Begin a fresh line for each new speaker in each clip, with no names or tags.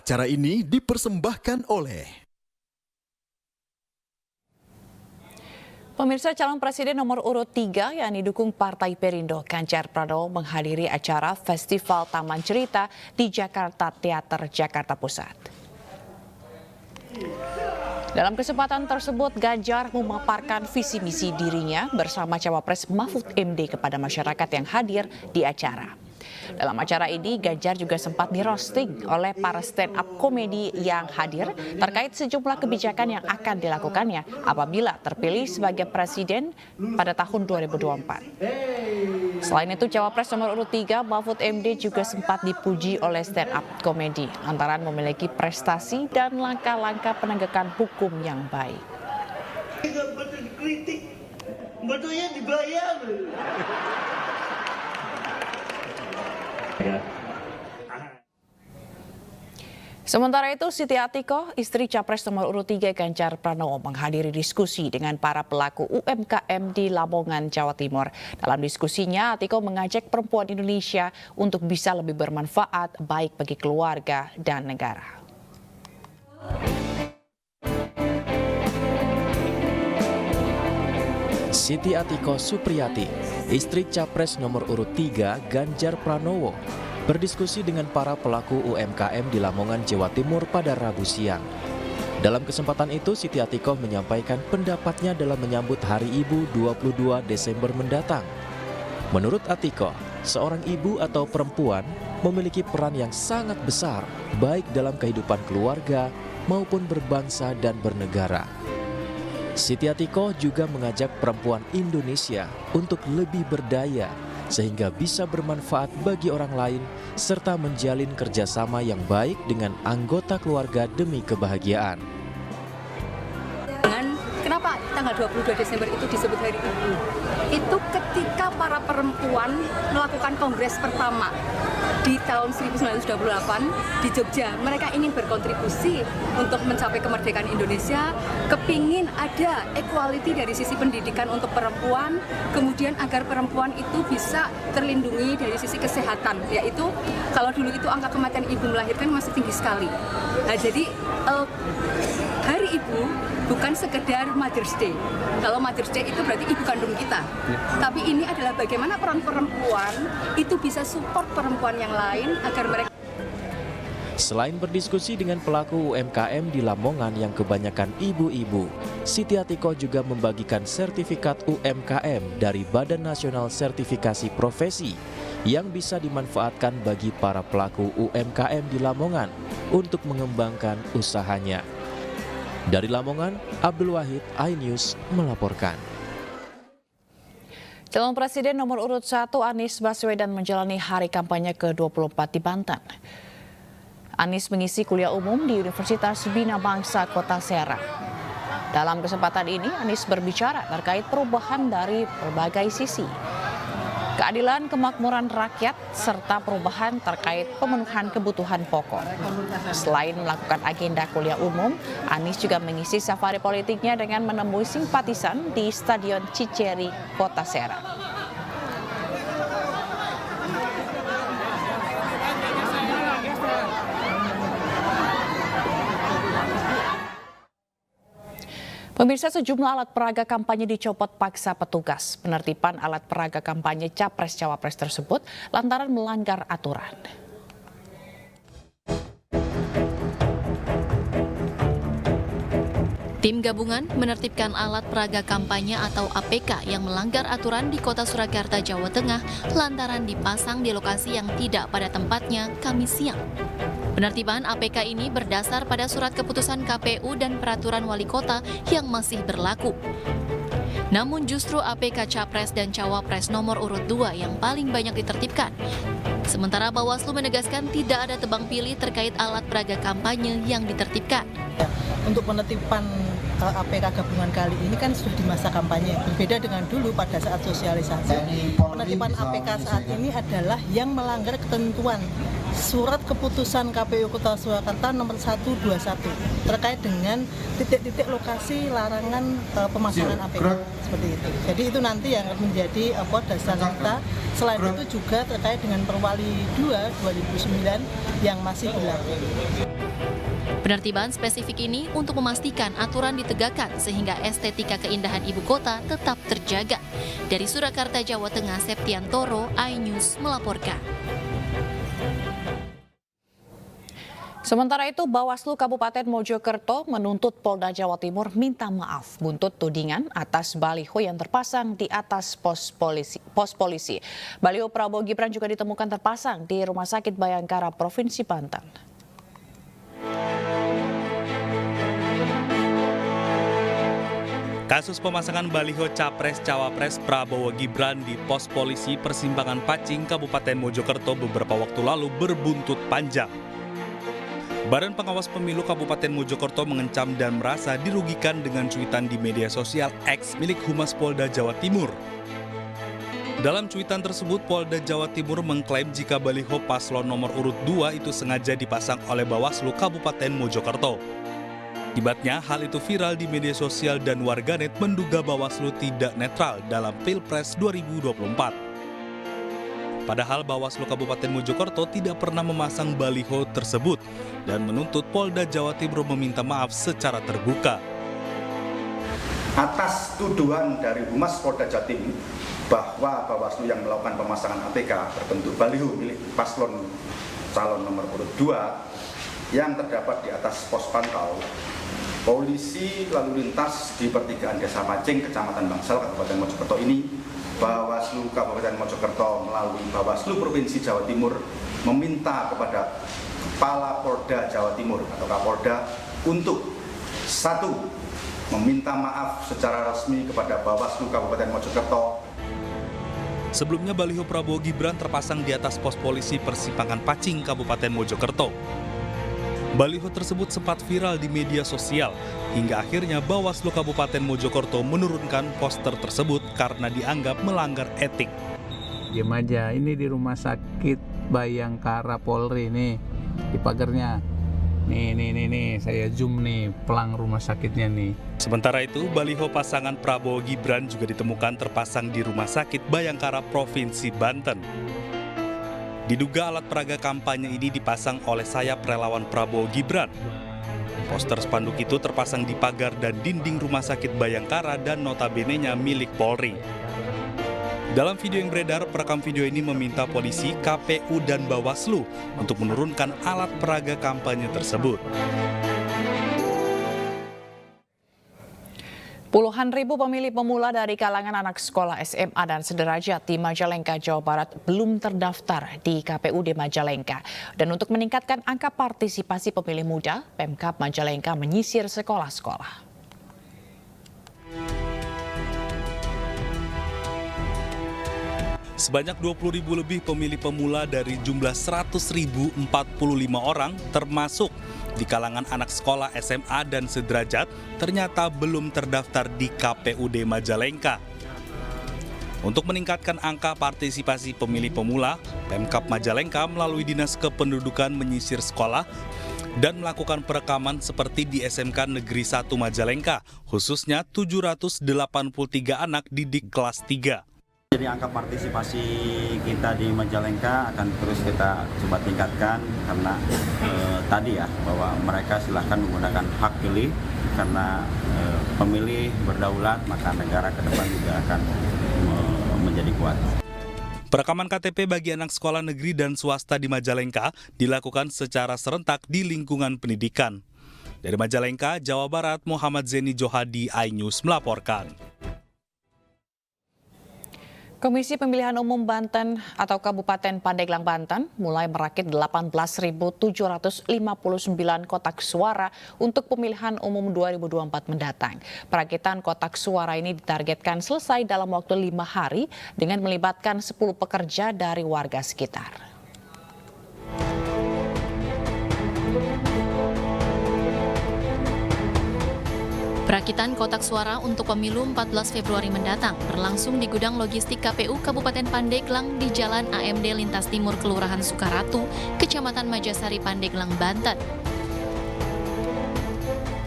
Acara ini dipersembahkan oleh
Pemirsa, calon presiden nomor urut 3 yang didukung Partai Perindo, Ganjar Pranowo menghadiri acara Festival Taman Cerita di Jakarta Teater, Jakarta Pusat. Dalam kesempatan tersebut, Ganjar memaparkan visi misi dirinya bersama Cawapres Mahfud MD kepada masyarakat yang hadir di acara. Dalam acara ini, Ganjar juga sempat di-roasting oleh para stand-up komedi yang hadir terkait sejumlah kebijakan yang akan dilakukannya apabila terpilih sebagai presiden pada tahun 2024. Selain itu, Cawapres nomor urut 3 Mahfud MD juga sempat dipuji oleh stand-up komedi lantaran memiliki prestasi dan langkah-langkah penegakan hukum yang baik.
Kritik, betulnya dibayar.
Sementara itu, Siti Atiko, istri Capres nomor urut 3 Ganjar Pranowo menghadiri diskusi dengan para pelaku UMKM di Lamongan, Jawa Timur. Dalam diskusinya, Atiko mengajak perempuan Indonesia untuk bisa lebih bermanfaat baik bagi keluarga dan negara.
Siti Atiko Supriyati, istri Capres nomor urut 3 Ganjar Pranowo, berdiskusi dengan para pelaku UMKM di Lamongan, Jawa Timur pada Rabu siang. Dalam kesempatan itu, Siti Atiko menyampaikan pendapatnya dalam menyambut Hari Ibu 22 Desember mendatang. Menurut Atiko, seorang ibu atau perempuan memiliki peran yang sangat besar, baik dalam kehidupan keluarga maupun berbangsa dan bernegara. Siti Atiko juga mengajak perempuan Indonesia untuk lebih berdaya sehingga bisa bermanfaat bagi orang lain serta menjalin kerjasama yang baik dengan anggota keluarga demi kebahagiaan.
Kenapa tanggal 22 Desember itu disebut Hari Ibu? Itu ketika para perempuan melakukan kongres pertama di tahun 1928 di Jogja. Mereka ingin berkontribusi untuk mencapai kemerdekaan Indonesia, kepingin ada equality dari sisi pendidikan untuk perempuan, kemudian agar perempuan itu bisa terlindungi dari sisi kesehatan, yaitu kalau dulu itu angka kematian ibu melahirkan masih tinggi sekali. Nah, jadi Hari Ibu bukan sekedar Mother's Day. Kalau Mother's Day itu berarti ibu kandung kita. Tapi ini adalah bagaimana peran perempuan itu bisa support perempuan yang lain agar mereka.
Selain berdiskusi dengan pelaku UMKM di Lamongan yang kebanyakan ibu-ibu, Siti Atiko juga membagikan sertifikat UMKM dari Badan Nasional Sertifikasi Profesi yang bisa dimanfaatkan bagi para pelaku UMKM di Lamongan untuk mengembangkan usahanya. Dari Lamongan, Abdul Wahid, iNews melaporkan.
Calon Presiden nomor urut 1 Anies Baswedan menjalani hari kampanye ke-24 di Banten. Anies mengisi kuliah umum di Universitas Bina Bangsa Kota Serang. Dalam kesempatan ini, Anies berbicara terkait perubahan dari berbagai sisi. Keadilan, kemakmuran rakyat, serta perubahan terkait pemenuhan kebutuhan pokok. Selain melakukan agenda kuliah umum, Anies juga mengisi safari politiknya dengan menemui simpatisan di Stadion Ciceri, Kota Serang. Pemirsa, sejumlah alat peraga kampanye dicopot paksa petugas. Penertiban alat peraga kampanye Capres-Cawapres tersebut lantaran melanggar aturan.
Tim gabungan menertibkan alat peraga kampanye atau APK yang melanggar aturan di Kota Surakarta, Jawa Tengah lantaran dipasang di lokasi yang tidak pada tempatnya Kamis siang. Penertiban APK ini berdasar pada surat keputusan KPU dan peraturan wali kota yang masih berlaku. Namun justru APK Capres dan Cawapres nomor urut 2 yang paling banyak ditertibkan. Sementara Bawaslu menegaskan tidak ada tebang pilih terkait alat peraga kampanye yang ditertibkan.
Untuk penertiban APK gabungan kali ini kan sudah di masa kampanye, berbeda dengan dulu pada saat sosialisasi. Penertiban APK saat ini adalah yang melanggar ketentuan surat keputusan KPU Kota Surakarta nomor 121 terkait dengan titik-titik lokasi larangan pemasangan APK seperti itu. Jadi itu nanti yang menjadi dasar kita. Selain itu juga terkait dengan Perwali 2 2009 yang masih berlaku.
Penertiban spesifik ini untuk memastikan aturan ditegakkan sehingga estetika keindahan ibu kota tetap terjaga. Dari Surakarta, Jawa Tengah, Septiantoro, iNews melaporkan.
Sementara itu, Bawaslu Kabupaten Mojokerto menuntut Polda Jawa Timur minta maaf buntut tudingan atas baliho yang terpasang di atas pos polisi. Baliho Prabowo Gibran juga ditemukan terpasang di Rumah Sakit Bayangkara, Provinsi Banten.
Kasus pemasangan baliho Capres-Cawapres Prabowo Gibran di pos polisi Persimpangan Pacing, Kabupaten Mojokerto beberapa waktu lalu berbuntut panjang. Badan Pengawas Pemilu Kabupaten Mojokerto mengecam dan merasa dirugikan dengan cuitan di media sosial X milik Humas Polda Jawa Timur. Dalam cuitan tersebut, Polda Jawa Timur mengklaim jika baliho paslon nomor urut 2 itu sengaja dipasang oleh Bawaslu Kabupaten Mojokerto. Akibatnya, hal itu viral di media sosial dan warganet menduga Bawaslu tidak netral dalam Pilpres 2024. Padahal Bawaslu Kabupaten Mojokerto tidak pernah memasang baliho tersebut dan menuntut Polda Jawa Timur meminta maaf secara terbuka.
Atas tuduhan dari Humas Polda Jawa Timur bahwa Bawaslu yang melakukan pemasangan APK berbentuk baliho milik paslon calon nomor urut 2 yang terdapat di atas pos pantau, polisi lalu lintas di pertigaan Desa Pacing, Kecamatan Bangsal, Kabupaten Mojokerto ini, Bawaslu Kabupaten Mojokerto melalui Bawaslu Provinsi Jawa Timur meminta kepada Kepala Polda Jawa Timur atau Kapolda untuk 1. Meminta maaf secara resmi kepada Bawaslu Kabupaten Mojokerto.
Sebelumnya baliho Prabowo Gibran terpasang di atas pos polisi Persimpangan Pacing, Kabupaten Mojokerto. Baliho tersebut sempat viral di media sosial, hingga akhirnya Bawaslu Kabupaten Mojokerto menurunkan poster tersebut karena dianggap melanggar etik.
Diam aja, ini di Rumah Sakit Bayangkara Polri nih, di pagarnya. Nih, saya zoom nih, pelang rumah sakitnya nih.
Sementara itu, baliho pasangan Prabowo Gibran juga ditemukan terpasang di Rumah Sakit Bayangkara, Provinsi Banten. Diduga alat peraga kampanye ini dipasang oleh sayap relawan Prabowo Gibran. Poster spanduk itu terpasang di pagar dan dinding Rumah Sakit Bayangkara dan notabene-nya milik Polri. Dalam video yang beredar, perekam video ini meminta polisi, KPU, dan Bawaslu untuk menurunkan alat peraga kampanye tersebut.
Puluhan ribu pemilih pemula dari kalangan anak sekolah SMA dan sederajat di Majalengka, Jawa Barat belum terdaftar di KPUD Majalengka. Dan untuk meningkatkan angka partisipasi pemilih muda, Pemkab Majalengka menyisir sekolah-sekolah.
Sebanyak 20.000 lebih pemilih pemula dari jumlah 100.045 orang termasuk di kalangan anak sekolah SMA dan sederajat ternyata belum terdaftar di KPUD Majalengka. Untuk meningkatkan angka partisipasi pemilih pemula, Pemkab Majalengka melalui Dinas Kependudukan menyisir sekolah dan melakukan perekaman seperti di SMK Negeri 1 Majalengka, khususnya 783 anak didik kelas 3.
Jadi angka partisipasi kita di Majalengka akan terus kita coba tingkatkan karena tadi ya bahwa mereka silahkan menggunakan hak pilih karena pemilih berdaulat maka negara ke depan juga akan menjadi kuat.
Perekaman KTP bagi anak sekolah negeri dan swasta di Majalengka dilakukan secara serentak di lingkungan pendidikan. Dari Majalengka, Jawa Barat, Muhammad Zeni Johadi, iNews melaporkan.
Komisi Pemilihan Umum Banten atau Kabupaten Pandeglang, Banten mulai merakit 18.759 kotak suara untuk pemilihan umum 2024 mendatang. Perakitan kotak suara ini ditargetkan selesai dalam waktu 5 hari dengan melibatkan 10 pekerja dari warga sekitar.
Perakitan kotak suara untuk pemilu 14 Februari mendatang berlangsung di gudang logistik KPU Kabupaten Pandeglang di Jalan AMD Lintas Timur Kelurahan Sukaratu, Kecamatan Majasari, Pandeglang, Banten.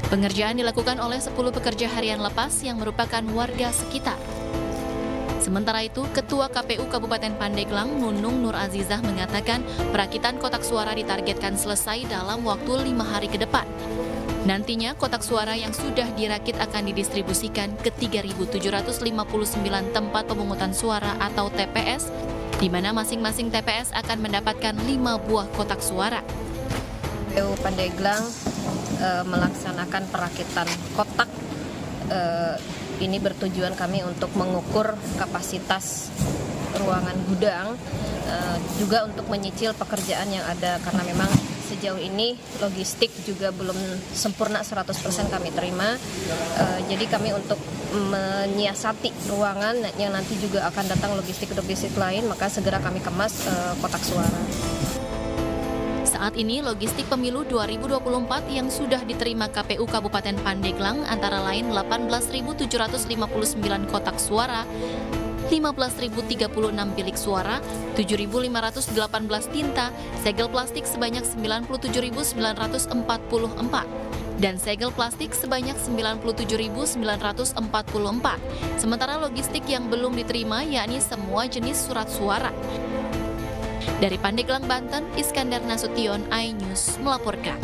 Pengerjaan dilakukan oleh 10 pekerja harian lepas yang merupakan warga sekitar. Sementara itu, Ketua KPU Kabupaten Pandeglang, Nunung Nur Azizah mengatakan perakitan kotak suara ditargetkan selesai dalam waktu 5 hari ke depan. Nantinya, kotak suara yang sudah dirakit akan didistribusikan ke 3.759 tempat pemungutan suara atau TPS, di mana masing-masing TPS akan mendapatkan 5 buah kotak suara.
KPU Pandeglang melaksanakan perakitan kotak. Ini bertujuan kami untuk mengukur kapasitas ruangan gudang, juga untuk menyicil pekerjaan yang ada, karena memang sejauh ini logistik juga belum sempurna 100% kami terima. Jadi kami untuk menyiasati ruangan yang nanti juga akan datang logistik-logistik lain, maka segera kami kemas kotak suara.
Saat ini logistik pemilu 2024 yang sudah diterima KPU Kabupaten Pandeglang antara lain 18.759 kotak suara, 15.036 bilik suara, 7.518 tinta, segel plastik sebanyak 97.944, dan segel plastik sebanyak 97.944. Sementara logistik yang belum diterima yakni semua jenis surat suara. Dari Pandeglang, Banten, Iskandar Nasution, iNews melaporkan.